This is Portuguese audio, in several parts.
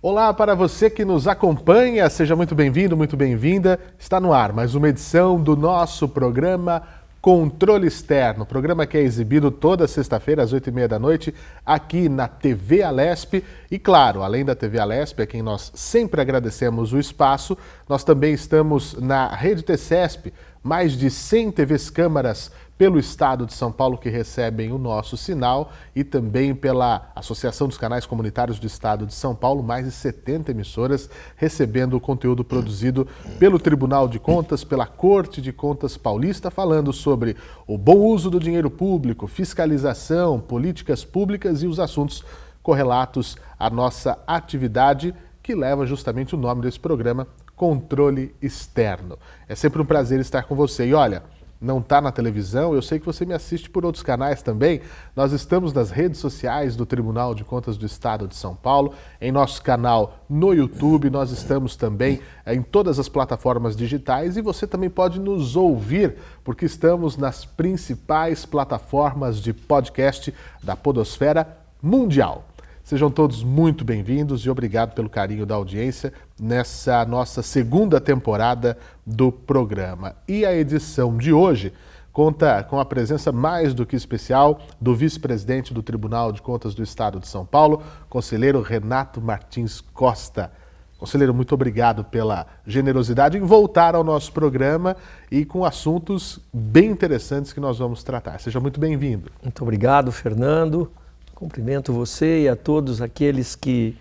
Olá para você que nos acompanha, seja muito bem-vindo, muito bem-vinda. Está no ar mais uma edição do nosso programa Controle Externo, programa que é exibido toda sexta-feira às 8h30 da noite aqui na TV Alesp. E claro, além da TV Alesp, a quem nós sempre agradecemos o espaço, nós também estamos na Rede TCESP, mais de 100 TVs câmaras pelo estado de São Paulo que recebem o nosso sinal e também pela Associação dos Canais Comunitários do Estado de São Paulo, mais de 70 emissoras recebendo o conteúdo produzido pelo Tribunal de Contas, pela Corte de Contas Paulista, falando sobre o bom uso do dinheiro público, fiscalização, políticas públicas e os assuntos correlatos à nossa atividade, que leva justamente o nome desse programa, Controle Externo. É sempre um prazer estar com você. E olha, não está na televisão, eu sei que você me assiste por outros canais também. Nós estamos nas redes sociais do Tribunal de Contas do Estado de São Paulo, em nosso canal no YouTube, nós estamos também em todas as plataformas digitais e você também pode nos ouvir, porque estamos nas principais plataformas de podcast da podosfera mundial. Sejam todos muito bem-vindos e obrigado pelo carinho da audiência nessa nossa segunda temporada do programa. E a edição de hoje conta com a presença mais do que especial do vice-presidente do Tribunal de Contas do Estado de São Paulo, conselheiro Renato Martins Costa. Conselheiro, muito obrigado pela generosidade em voltar ao nosso programa e com assuntos bem interessantes que nós vamos tratar. Seja muito bem-vindo. Muito obrigado, Fernando. Cumprimento você e a todos aqueles que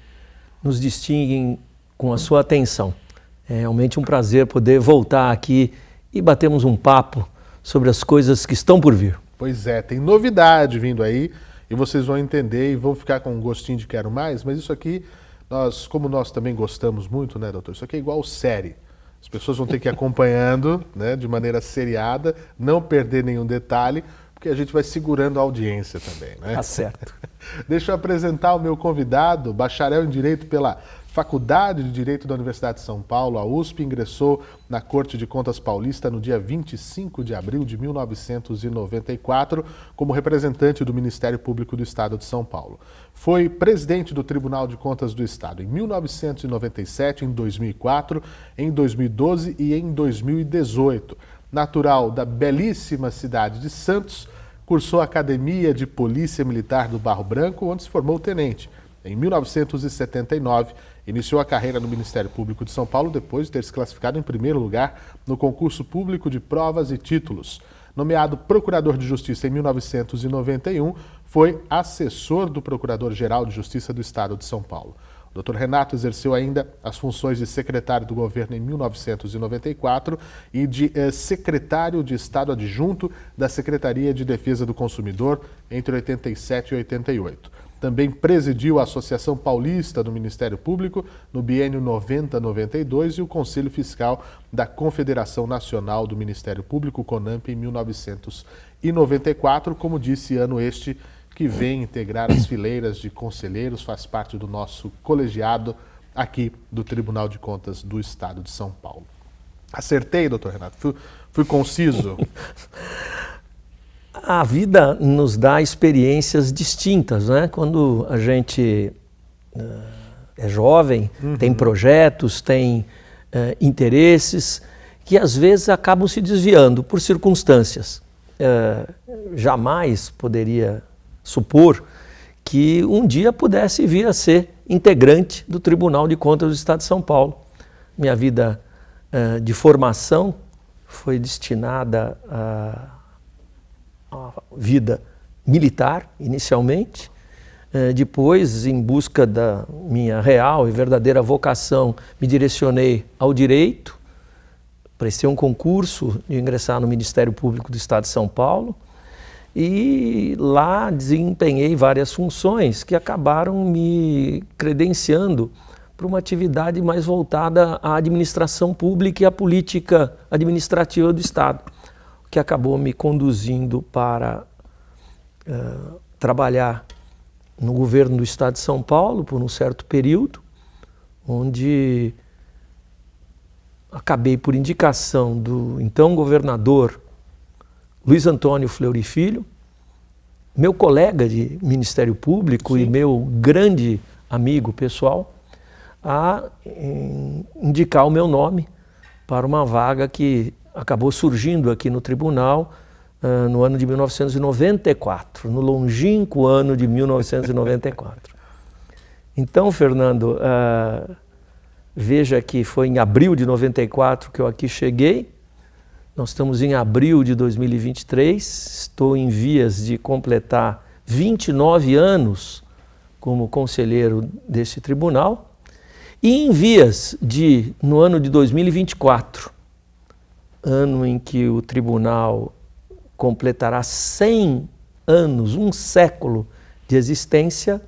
nos distinguem com a sua atenção. É realmente um prazer poder voltar aqui e batermos um papo sobre as coisas que estão por vir. Pois é, tem novidade vindo aí e vocês vão entender e vão ficar com um gostinho de quero mais, mas isso aqui, como nós também gostamos muito, né, doutor? Isso aqui é igual série. As pessoas vão ter que ir acompanhando, né, de maneira seriada, não perder nenhum detalhe, porque a gente vai segurando a audiência também, né? Tá certo. Deixa eu apresentar o meu convidado, bacharel em Direito pela Faculdade de Direito da Universidade de São Paulo, a USP, ingressou na Corte de Contas Paulista no dia 25 de abril de 1994 como representante do Ministério Público do Estado de São Paulo. Foi presidente do Tribunal de Contas do Estado em 1997, em 2004, em 2012 e em 2018. Natural da belíssima cidade de Santos, cursou a Academia de Polícia Militar do Barro Branco, onde se formou tenente. Em 1979, iniciou a carreira no Ministério Público de São Paulo, depois de ter se classificado em primeiro lugar no concurso público de provas e títulos. Nomeado Procurador de Justiça em 1991, foi assessor do Procurador-Geral de Justiça do Estado de São Paulo. O Dr. Renato exerceu ainda as funções de secretário do governo em 1994 e de secretário de Estado adjunto da Secretaria de Defesa do Consumidor entre 87 e 88. Também presidiu a Associação Paulista do Ministério Público no biênio 90-92 e o Conselho Fiscal da Confederação Nacional do Ministério Público, CONAMP, em 1994, como disse, ano este que vem integrar as fileiras de conselheiros, faz parte do nosso colegiado aqui do Tribunal de Contas do Estado de São Paulo. Acertei, doutor Renato? Fui conciso? A vida nos dá experiências distintas, né? Quando a gente é jovem, tem projetos, tem interesses que às vezes acabam se desviando por circunstâncias. Jamais poderia supor que um dia pudesse vir a ser integrante do Tribunal de Contas do Estado de São Paulo. Minha vida de formação foi destinada à vida militar, inicialmente. Depois, em busca da minha real e verdadeira vocação, me direcionei ao direito, prestei um concurso de ingressar no Ministério Público do Estado de São Paulo, e lá desempenhei várias funções que acabaram me credenciando para uma atividade mais voltada à administração pública e à política administrativa do Estado, o que acabou me conduzindo para trabalhar no governo do Estado de São Paulo por um certo período, onde acabei por indicação do então governador Luiz Antônio Fleury Filho, meu colega de Ministério Público. Sim. E meu grande amigo pessoal, a indicar o meu nome para uma vaga que acabou surgindo aqui no tribunal no ano de 1994, no longínquo ano de 1994. Então, Fernando, veja que foi em abril de 94 que eu aqui cheguei. Nós estamos em abril de 2023, estou em vias de completar 29 anos como conselheiro desse tribunal e em vias de, no ano de 2024, ano em que o tribunal completará 100 anos, um século de existência,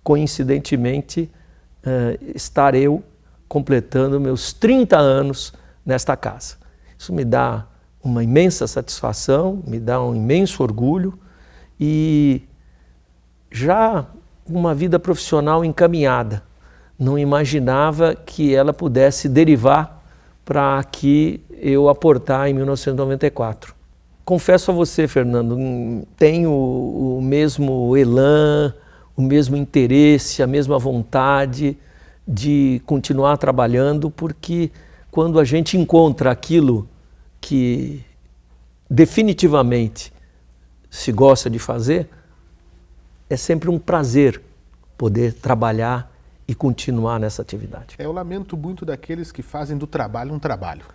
coincidentemente, estarei eu completando meus 30 anos nesta casa. Isso me dá uma imensa satisfação, me dá um imenso orgulho e já uma vida profissional encaminhada. Não imaginava que ela pudesse derivar para aqui eu aportar em 1994. Confesso a você, Fernando, tenho o mesmo elan, o mesmo interesse, a mesma vontade de continuar trabalhando, porque quando a gente encontra aquilo que definitivamente se gosta de fazer, é sempre um prazer poder trabalhar e continuar nessa atividade. Eu lamento muito daqueles que fazem do trabalho um trabalho.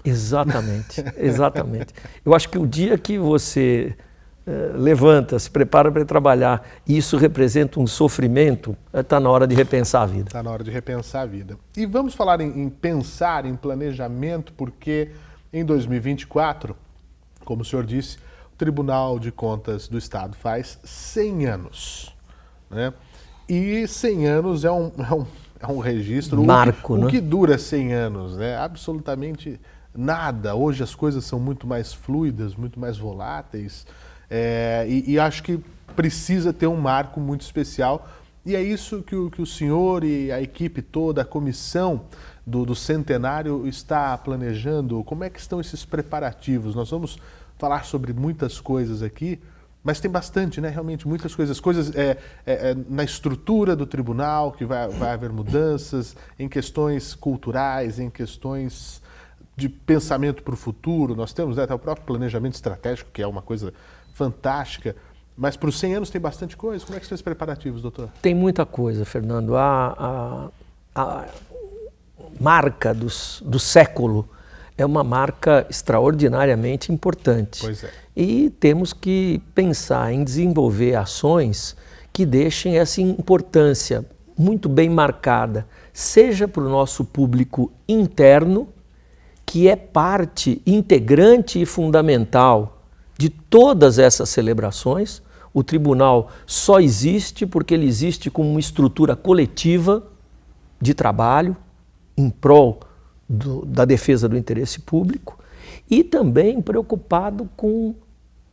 Exatamente, exatamente. Eu acho que o dia que você levanta, se prepara para trabalhar e isso representa um sofrimento, está na hora de repensar a vida. Está na hora de repensar a vida. E vamos falar em pensar, em planejamento, porque em 2024, como o senhor disse, o Tribunal de Contas do Estado faz 100 anos, né? E 100 anos é um registro... Marco, o que dura 100 anos, né? Absolutamente nada. Hoje as coisas são muito mais fluidas, muito mais voláteis, e acho que precisa ter um marco muito especial. E é isso que o senhor e a equipe toda, a comissão do centenário está planejando. Como é que estão esses preparativos? Nós vamos falar sobre muitas coisas aqui, mas tem bastante, né? Realmente muitas coisas. Coisas na estrutura do tribunal, que vai haver mudanças, em questões culturais, em questões de pensamento para o futuro. Nós temos, né, até o próprio planejamento estratégico, que é uma coisa fantástica. Mas para os 100 anos tem bastante coisa. Como é que são os preparativos, doutor? Tem muita coisa, Fernando. A marca do século é uma marca extraordinariamente importante. Pois é. E temos que pensar em desenvolver ações que deixem essa importância muito bem marcada, seja para o nosso público interno, que é parte integrante e fundamental de todas essas celebrações. O tribunal só existe porque ele existe como uma estrutura coletiva de trabalho em prol da defesa do interesse público e também preocupado com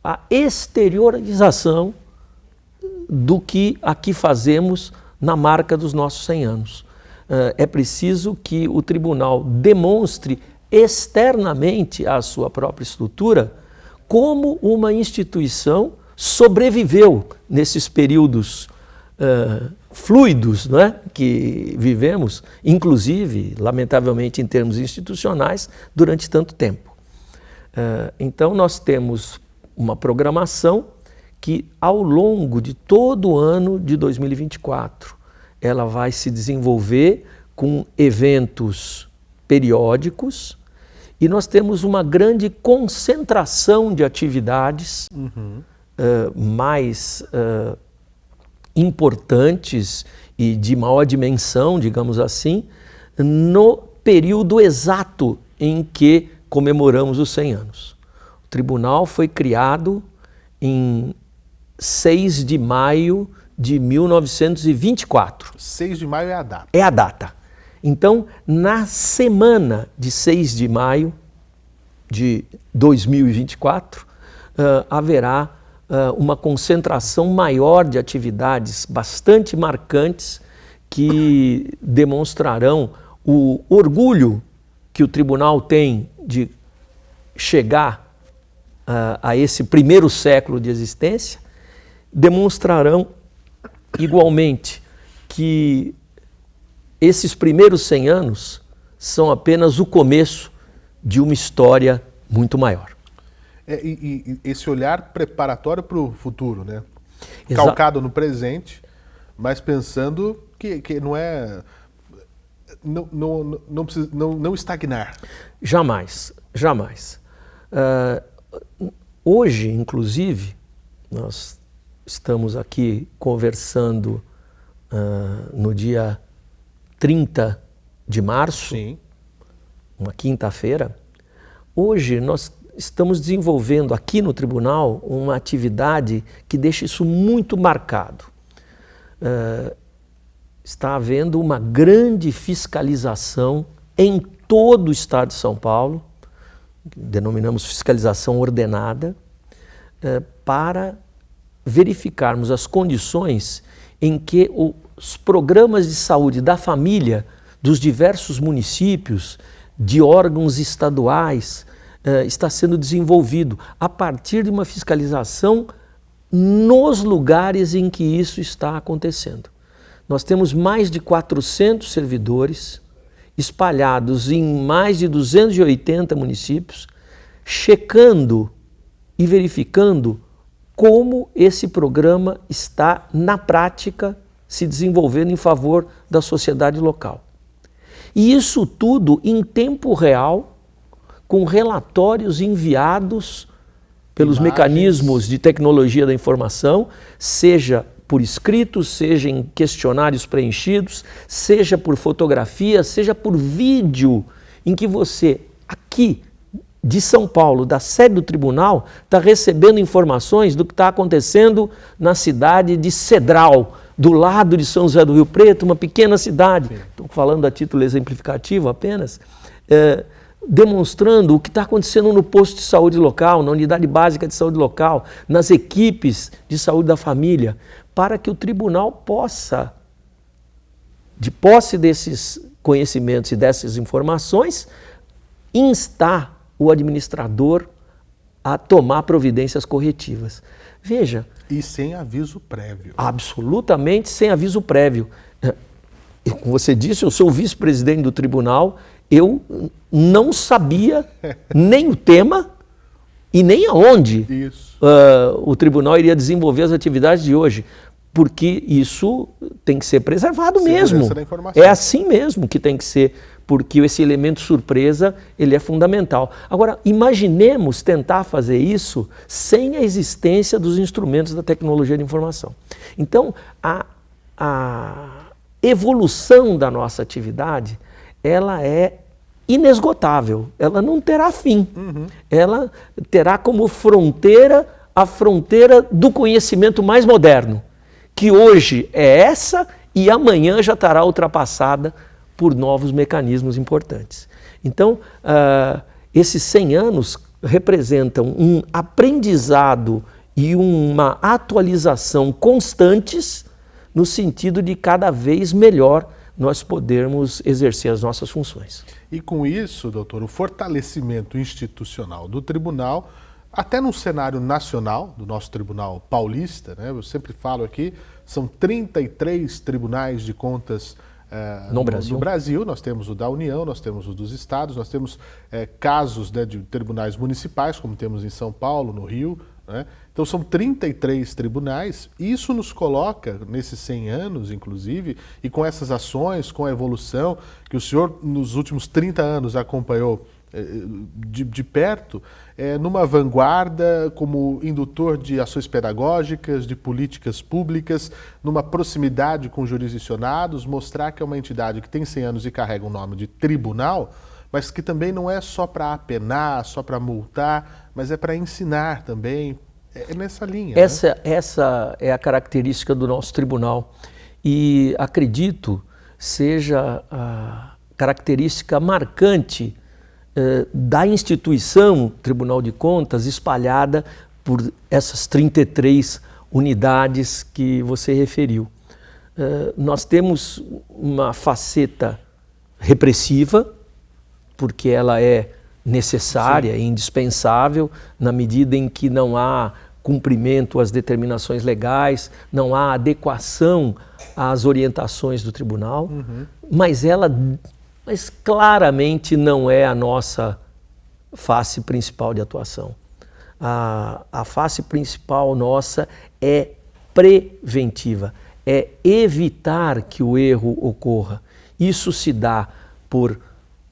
a exteriorização do que aqui fazemos na marca dos nossos 100 anos. É preciso que o tribunal demonstre externamente a sua própria estrutura como uma instituição sobreviveu nesses períodos fluidos, não é? Que vivemos, inclusive, lamentavelmente, em termos institucionais, durante tanto tempo. Então, nós temos uma programação que, ao longo de todo o ano de 2024, ela vai se desenvolver com eventos periódicos e nós temos uma grande concentração de atividades mais importantes e de maior dimensão, digamos assim, no período exato em que comemoramos os 100 anos. O tribunal foi criado em 6 de maio de 1924. 6 de maio é a data. É a data. Então, na semana de 6 de maio de 2024, haverá uma concentração maior de atividades bastante marcantes que demonstrarão o orgulho que o tribunal tem de chegar a esse primeiro século de existência, demonstrarão igualmente que esses primeiros 100 anos são apenas o começo de uma história muito maior. E esse olhar preparatório para o futuro, né? Calcado no presente, mas pensando que não é... Não estagnar. Jamais, jamais. Hoje, inclusive, nós estamos aqui conversando no dia 30 de março, Sim. uma quinta-feira. Hoje nós estamos desenvolvendo aqui no tribunal uma atividade que deixa isso muito marcado. Está havendo uma grande fiscalização em todo o estado de São Paulo, denominamos fiscalização ordenada, para verificarmos as condições em que os programas de saúde da família dos diversos municípios, de órgãos estaduais, está sendo desenvolvido a partir de uma fiscalização nos lugares em que isso está acontecendo. Nós temos mais de 400 servidores espalhados em mais de 280 municípios, checando e verificando como esse programa está, na prática, se desenvolvendo em favor da sociedade local. E isso tudo em tempo real, com relatórios enviados pelos mecanismos de tecnologia da informação, seja por escrito, seja em questionários preenchidos, seja por fotografia, seja por vídeo, em que você, aqui de São Paulo, da sede do tribunal, está recebendo informações do que está acontecendo na cidade de Cedral, do lado de São José do Rio Preto, uma pequena cidade. Estou falando a título exemplificativo apenas, demonstrando o que está acontecendo no posto de saúde local, na unidade básica de saúde local, nas equipes de saúde da família, para que o tribunal possa, de posse desses conhecimentos e dessas informações, instar o administrador a tomar providências corretivas. Veja... E sem aviso prévio. Absolutamente sem aviso prévio. Como você disse, eu sou o vice-presidente do tribunal, eu não sabia nem o tema e nem aonde o tribunal iria desenvolver as atividades de hoje, porque isso tem que ser preservado mesmo. É assim mesmo que tem que ser, porque esse elemento surpresa ele é fundamental. Agora, imaginemos tentar fazer isso sem a existência dos instrumentos da tecnologia de informação. Então, a evolução da nossa atividade, ela é inesgotável, ela não terá fim. Ela terá como fronteira a fronteira do conhecimento mais moderno, que hoje é essa e amanhã já estará ultrapassada por novos mecanismos importantes. Então, esses 100 anos representam um aprendizado e uma atualização constantes no sentido de cada vez melhor nós podermos exercer as nossas funções. E com isso, doutor, o fortalecimento institucional do tribunal, até no cenário nacional, do nosso tribunal paulista, né? Eu sempre falo aqui, são 33 tribunais de contas no Brasil. Nós temos o da União, nós temos o dos estados, nós temos casos, né, de tribunais municipais, como temos em São Paulo, no Rio, né? Então são 33 tribunais, e isso nos coloca, nesses 100 anos, inclusive, e com essas ações, com a evolução que o senhor, nos últimos 30 anos, acompanhou de perto, numa vanguarda como indutor de ações pedagógicas, de políticas públicas, numa proximidade com jurisdicionados, mostrar que é uma entidade que tem 100 anos e carrega o nome de tribunal, mas que também não é só para apenar, só para multar, mas é para ensinar também. É nessa linha. Essa é a característica do nosso tribunal e acredito seja a característica marcante da instituição Tribunal de Contas espalhada por essas 33 unidades que você referiu. Nós temos uma faceta repressiva, porque ela é necessária e indispensável na medida em que não há cumprimento às determinações legais, não há adequação às orientações do tribunal. mas claramente não é a nossa face principal de atuação. A face principal nossa é preventiva, é evitar que o erro ocorra. Isso se dá por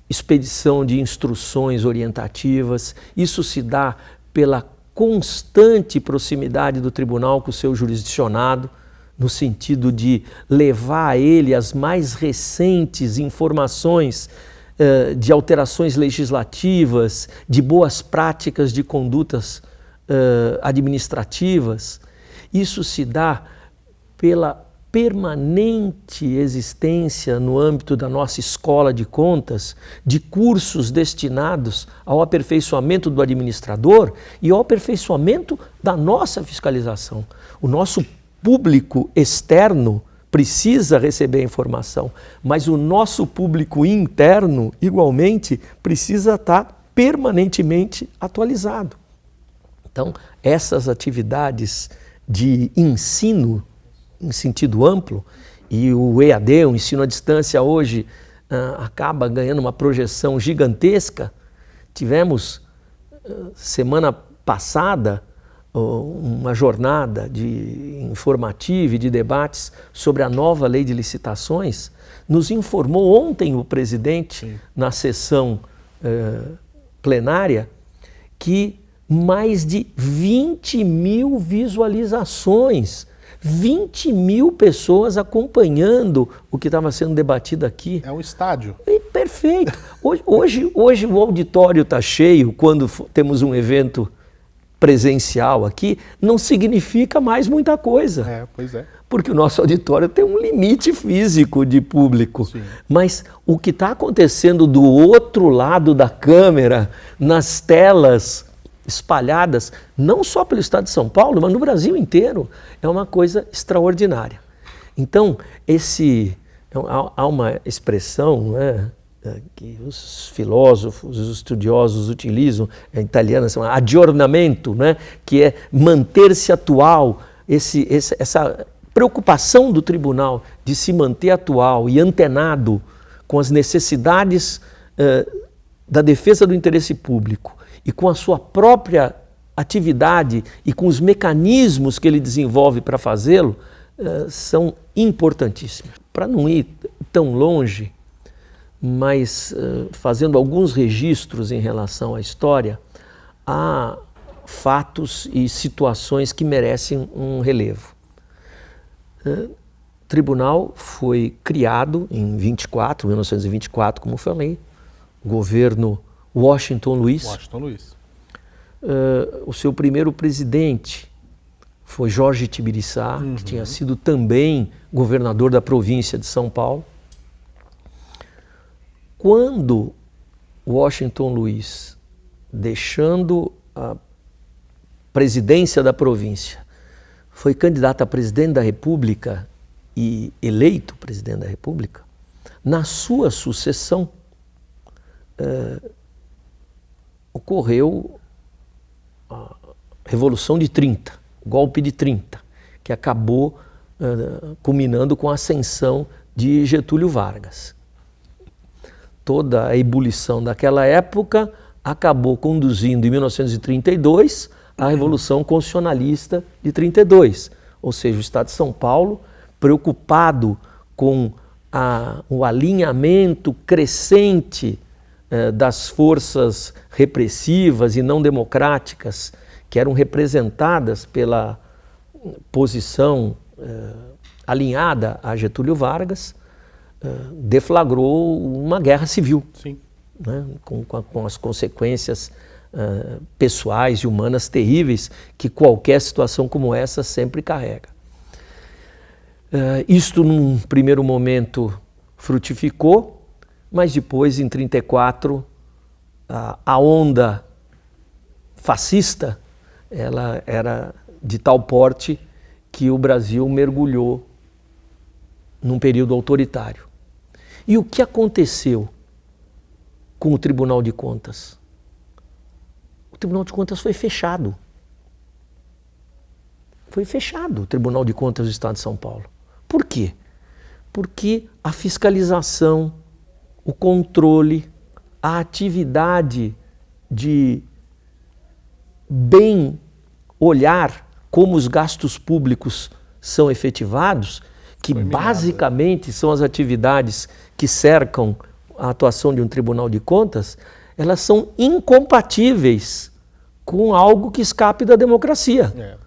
expedição de instruções orientativas, isso se dá pela constante proximidade do tribunal com o seu jurisdicionado, no sentido de levar a ele as mais recentes informações de alterações legislativas, de boas práticas de condutas administrativas. Isso se dá pela permanente existência no âmbito da nossa escola de contas de cursos destinados ao aperfeiçoamento do administrador e ao aperfeiçoamento da nossa fiscalização. O nosso público externo precisa receber a informação, mas o nosso público interno, igualmente, precisa estar permanentemente atualizado. Então, essas atividades de ensino, em sentido amplo, e o EAD, o ensino à distância, hoje acaba ganhando uma projeção gigantesca. Tivemos, semana passada, uma jornada informativa e de debates sobre a nova lei de licitações. Nos informou ontem o presidente, na sessão plenária, que mais de 20 mil visualizações, 20 mil pessoas acompanhando o que estava sendo debatido aqui. É um estádio. Perfeito. Hoje o auditório está cheio quando temos um evento presencial aqui, não significa mais muita coisa. Pois é. Porque o nosso auditório tem um limite físico de público. Sim. Mas o que está acontecendo do outro lado da câmera, nas telas espalhadas, não só pelo estado de São Paulo, mas no Brasil inteiro, é uma coisa extraordinária. Então, há uma expressão, né, que os filósofos, os estudiosos utilizam, em italiano, chama aggiornamento, né, que é manter-se atual, essa preocupação do tribunal de se manter atual e antenado com as necessidades da defesa do interesse público e com a sua própria atividade e com os mecanismos que ele desenvolve para fazê-lo, são importantíssimos. Para não ir tão longe, mas fazendo alguns registros em relação à história, há fatos e situações que merecem um relevo. O tribunal foi criado em 1924, como falei, governo Washington Luiz. O seu primeiro presidente foi Jorge Tibiriçá, que tinha sido também governador da província de São Paulo. Quando Washington Luiz, deixando a presidência da província, foi candidato a presidente da República e eleito presidente da República, na sua sucessão ocorreu a Revolução de 30, o golpe de 30, que acabou culminando com a ascensão de Getúlio Vargas. Toda a ebulição daquela época acabou conduzindo, em 1932, à Revolução Constitucionalista de 32. Ou seja, o Estado de São Paulo, preocupado com o alinhamento crescente das forças repressivas e não democráticas que eram representadas pela posição alinhada a Getúlio Vargas, deflagrou uma guerra civil. Sim. Né, com as consequências pessoais e humanas terríveis que qualquer situação como essa sempre carrega. Isto, num primeiro momento, frutificou, mas depois, em 1934, a onda fascista ela era de tal porte que o Brasil mergulhou num período autoritário. E o que aconteceu com o Tribunal de Contas? O Tribunal de Contas foi fechado. Foi fechado o Tribunal de Contas do Estado de São Paulo. Por quê? Porque a fiscalização, o controle, a atividade de bem olhar como os gastos públicos são efetivados, que basicamente são as atividades que cercam a atuação de um Tribunal de Contas, elas são incompatíveis com algo que escape da democracia.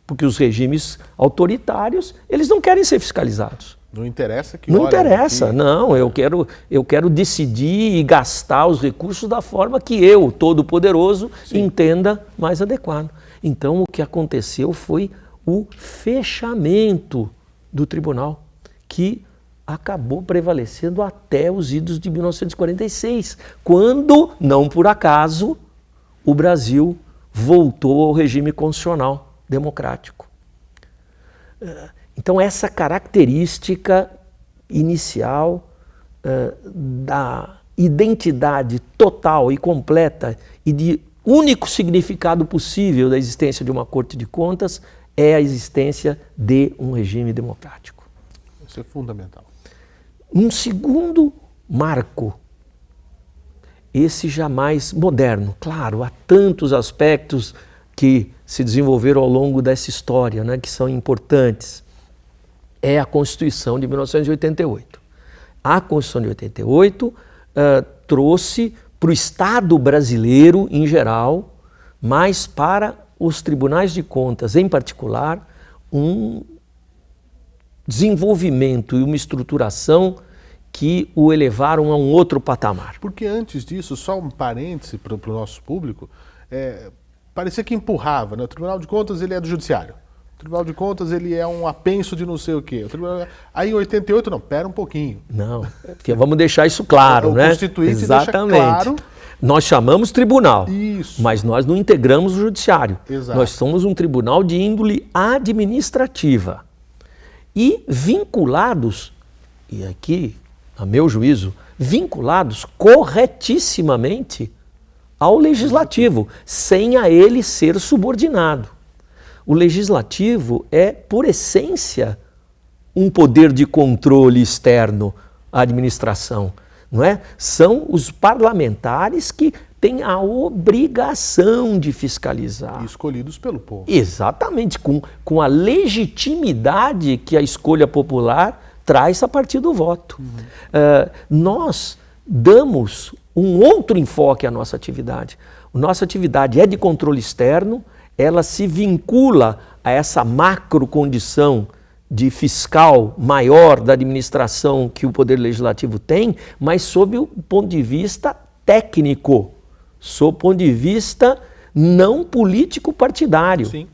Porque os regimes autoritários, eles não querem ser fiscalizados. Não interessa que não interessa, não. Eu quero decidir e gastar os recursos da forma que eu, todo-poderoso, entenda mais adequado. Então, o que aconteceu foi o fechamento do tribunal, que acabou prevalecendo até os idos de 1946, quando, não por acaso, o Brasil voltou ao regime constitucional democrático. Então, essa característica inicial da identidade total e completa e de único significado possível da existência de uma Corte de Contas é a existência de um regime democrático. Isso é fundamental. Um segundo marco, esse já mais moderno. Claro, há tantos aspectos que se desenvolveram ao longo dessa história, né, que são importantes. É a Constituição de 1988. A Constituição de 88 trouxe para o Estado brasileiro em geral, mas para os tribunais de contas em particular, um desenvolvimento e uma estruturação que o elevaram a um outro patamar. Porque antes disso, só um parêntese para o nosso público, parecia que empurrava, né? O Tribunal de Contas ele é do Judiciário. O Tribunal de Contas ele é um apenso de não sei o quê. Aí em 88, não, pera um pouquinho. Não, vamos deixar isso claro, né? O Constituinte deixa claro. Nós chamamos tribunal, Isso. mas nós não integramos o Judiciário. Exato. Nós somos um tribunal de índole administrativa. E vinculados, e aqui, a meu juízo, vinculados corretissimamente ao Legislativo, sem a ele ser subordinado. O Legislativo é, por essência, um poder de controle externo à administração, não é? São os parlamentares que têm a obrigação de fiscalizar. E escolhidos pelo povo. Exatamente, com a legitimidade que a escolha popular traz a partir do voto. Nós damos um outro enfoque à nossa atividade. Nossa atividade é de controle externo, ela se vincula a essa macro condição de fiscal maior da administração que o Poder Legislativo tem, mas sob o ponto de vista técnico, sob o ponto de vista não político-partidário. Sim.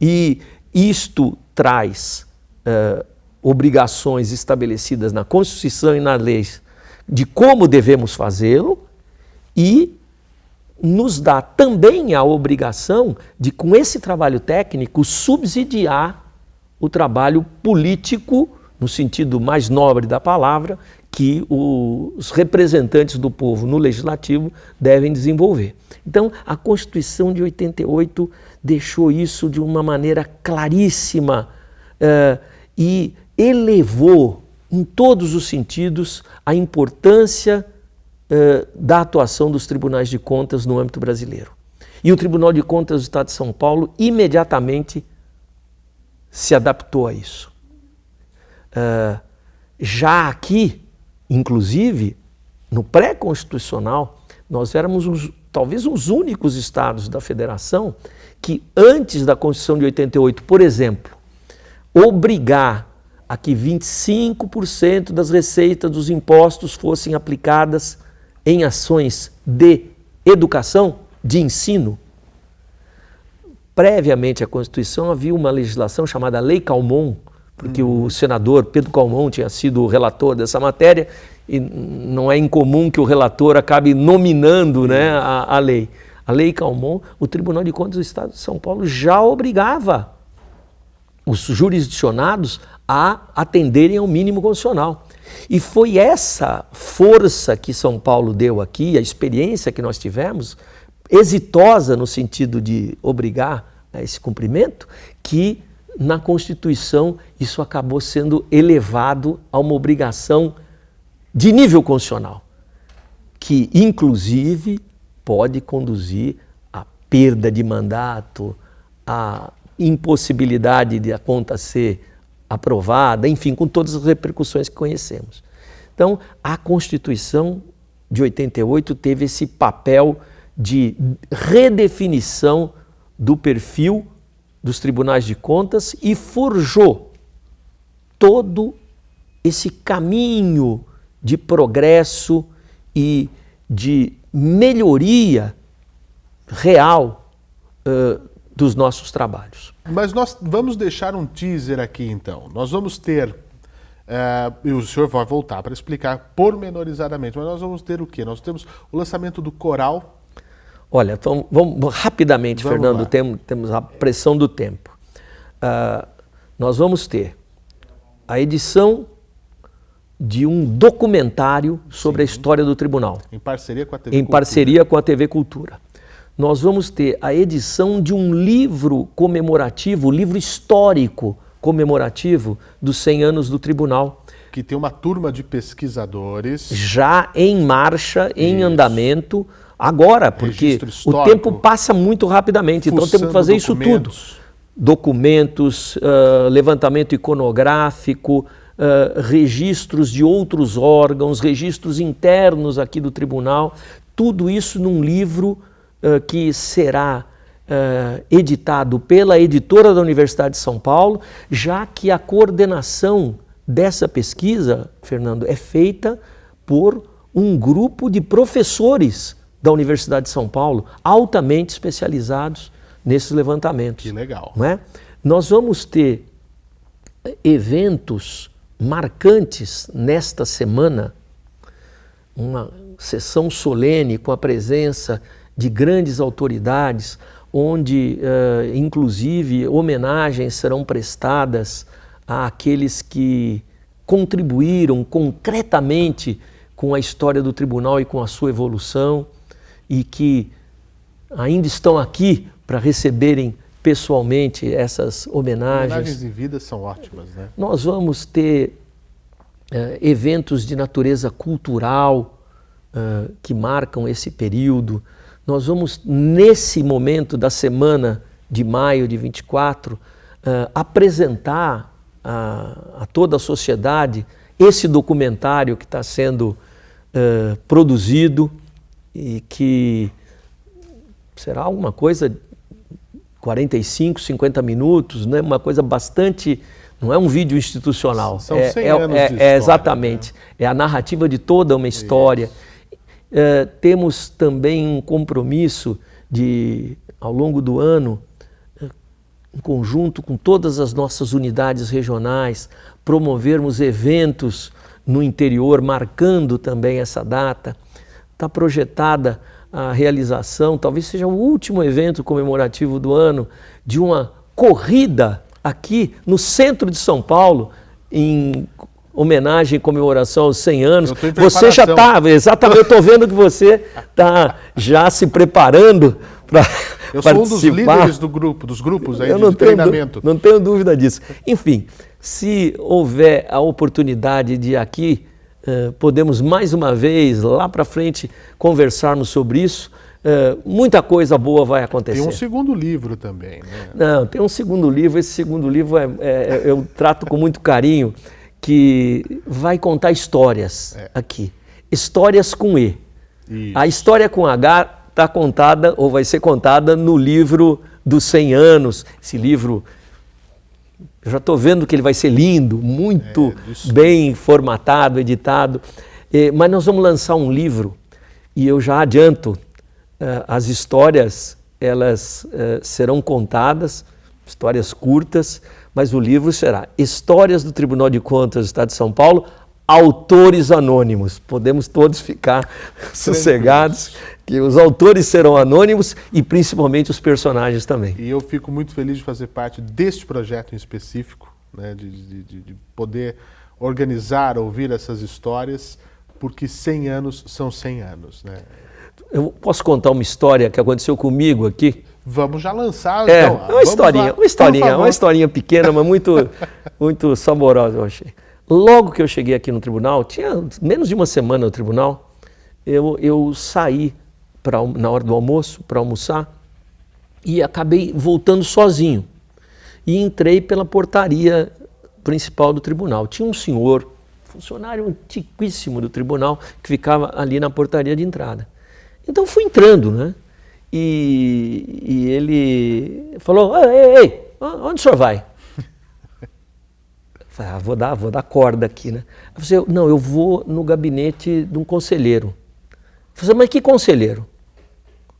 E isto traz obrigações estabelecidas na Constituição e nas leis de como devemos fazê-lo e nos dá também a obrigação de, com esse trabalho técnico, subsidiar o trabalho político, no sentido mais nobre da palavra, que os representantes do povo no Legislativo devem desenvolver. Então, a Constituição de 88 deixou isso de uma maneira claríssima e elevou, em todos os sentidos, a importância da atuação dos tribunais de contas no âmbito brasileiro. E o Tribunal de Contas do Estado de São Paulo imediatamente se adaptou a isso. Já aqui, inclusive, no pré-constitucional, nós éramos talvez os únicos estados da federação que, antes da Constituição de 88, por exemplo, obrigar a que 25% das receitas dos impostos fossem aplicadas em ações de educação, de ensino. Previamente à Constituição havia uma legislação chamada Lei Calmon, porque o senador Pedro Calmon tinha sido o relator dessa matéria e não é incomum que o relator acabe nominando, né, a lei. A Lei Calmon, o Tribunal de Contas do Estado de São Paulo já obrigava os jurisdicionados a atenderem ao mínimo constitucional. E foi essa força que São Paulo deu aqui, a experiência que nós tivemos, exitosa no sentido de obrigar a esse cumprimento, que na Constituição isso acabou sendo elevado a uma obrigação de nível constitucional, que inclusive pode conduzir à perda de mandato, à impossibilidade de a conta ser aprovada, enfim, com todas as repercussões que conhecemos. Então, a Constituição de 88 teve esse papel de redefinição do perfil dos tribunais de contas e forjou todo esse caminho de progresso e de melhoria real dos nossos trabalhos. Mas nós vamos deixar um teaser aqui então. Nós vamos ter, e o senhor vai voltar para explicar pormenorizadamente, mas nós vamos ter o quê? Nós temos o lançamento do coral. Olha, então, vamos rapidamente, Fernando, temos a pressão do tempo. Nós vamos ter a edição de um documentário sobre a história do tribunal. Em parceria com a TV Em Cultura. parceria com a TV Cultura. Nós vamos ter a edição de um livro comemorativo, livro histórico comemorativo dos 100 anos do tribunal. Que tem uma turma de pesquisadores. Já em marcha, em andamento, agora, porque o tempo passa muito rapidamente, então temos que fazer isso tudo. Documentos, levantamento iconográfico, registros de outros órgãos, registros internos aqui do tribunal, tudo isso num livro que será editado pela editora da Universidade de São Paulo, já que a coordenação dessa pesquisa, Fernando, é feita por um grupo de professores da Universidade de São Paulo, altamente especializados nesses levantamentos. Que legal. Não é? Nós vamos ter eventos marcantes nesta semana, uma sessão solene com a presença de grandes autoridades, onde, inclusive, homenagens serão prestadas àqueles que contribuíram concretamente com a história do tribunal e com a sua evolução e que ainda estão aqui para receberem pessoalmente essas homenagens. Homenagens em vida são ótimas, né? Nós vamos ter eventos de natureza cultural que marcam esse período. Nós vamos, nesse momento da semana de maio de 24, apresentar a toda a sociedade esse documentário que está sendo produzido e que será alguma coisa 45, 50 minutos, né? Uma coisa bastante... Não é um vídeo institucional. São 100 anos de história. Exatamente. Né? É a narrativa de toda uma história. Temos também um compromisso de, ao longo do ano, em conjunto com todas as nossas unidades regionais, promovermos eventos no interior, marcando também essa data. Está projetada a realização, talvez seja o último evento comemorativo do ano, de uma corrida aqui no centro de São Paulo, em homenagem e comemoração aos 100 anos. Você já está, exatamente, eu estou vendo que você está já se preparando para participar. Eu sou um dos líderes dos grupos aí de treinamento. Não tenho dúvida disso. Enfim, se houver a oportunidade de aqui, podemos mais uma vez, lá para frente, conversarmos sobre isso, muita coisa boa vai acontecer. Tem um segundo livro também, né? Não, tem um segundo livro. Esse segundo livro eu trato com muito carinho, que vai contar histórias aqui. Histórias com E. Isso. A história com H está contada, ou vai ser contada, no livro dos 100 anos. Esse livro, eu já estou vendo que ele vai ser lindo, muito bem formatado, editado. Mas nós vamos lançar um livro, e eu já adianto, as histórias, elas serão contadas, histórias curtas, mas o livro será Histórias do Tribunal de Contas do Estado de São Paulo, autores anônimos. Podemos todos ficar sossegados, que os autores serão anônimos e principalmente os personagens também. E eu fico muito feliz de fazer parte deste projeto em específico, né, de poder organizar, ouvir essas histórias, porque 100 anos são 100 anos, né? Eu posso contar uma história que aconteceu comigo aqui? Vamos já lançar. É, então, uma historinha pequena, mas muito saborosa, eu achei. Logo que eu cheguei aqui no tribunal, tinha menos de uma semana no tribunal, eu saí na hora do almoço para almoçar e acabei voltando sozinho. E entrei pela portaria principal do tribunal. Tinha um senhor, funcionário antiquíssimo do tribunal, que ficava ali na portaria de entrada. Então fui entrando, né? E ele falou, ei, onde o senhor vai? Eu falei, vou dar corda aqui, né? Eu falei, não, eu vou no gabinete de um conselheiro. Eu falei, mas que conselheiro?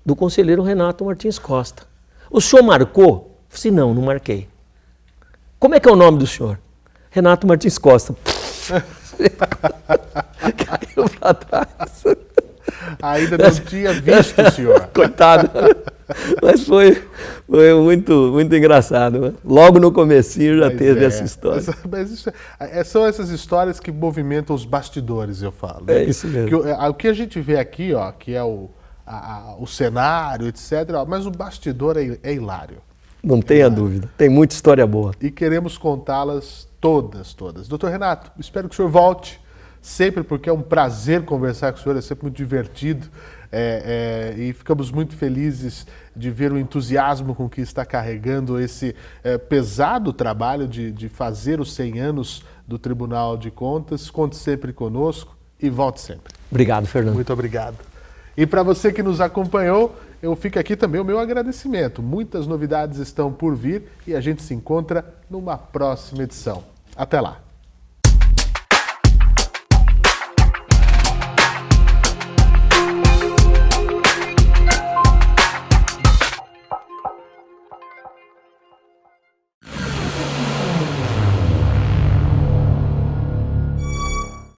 Do conselheiro Renato Martins Costa. O senhor marcou? Eu falei, não marquei. Como é que é o nome do senhor? Renato Martins Costa. Caiu para trás. Ainda não tinha visto o senhor. Coitado. Mas foi muito engraçado. Né? Logo no comecinho já teve essa história. São essas histórias que movimentam os bastidores, eu falo. É isso mesmo. O que a gente vê aqui, ó, que é o cenário, etc., mas o bastidor é hilário. Não tenha dúvida. Tem muita história boa. E queremos contá-las todas. Doutor Renato, espero que o senhor volte sempre, porque é um prazer conversar com o senhor, é sempre muito divertido. E ficamos muito felizes de ver o entusiasmo com que está carregando esse pesado trabalho de fazer os 100 anos do Tribunal de Contas. Conte sempre conosco e volte sempre. Obrigado, Fernando. Muito obrigado. E para você que nos acompanhou, eu fico aqui também o meu agradecimento. Muitas novidades estão por vir e a gente se encontra numa próxima edição. Até lá!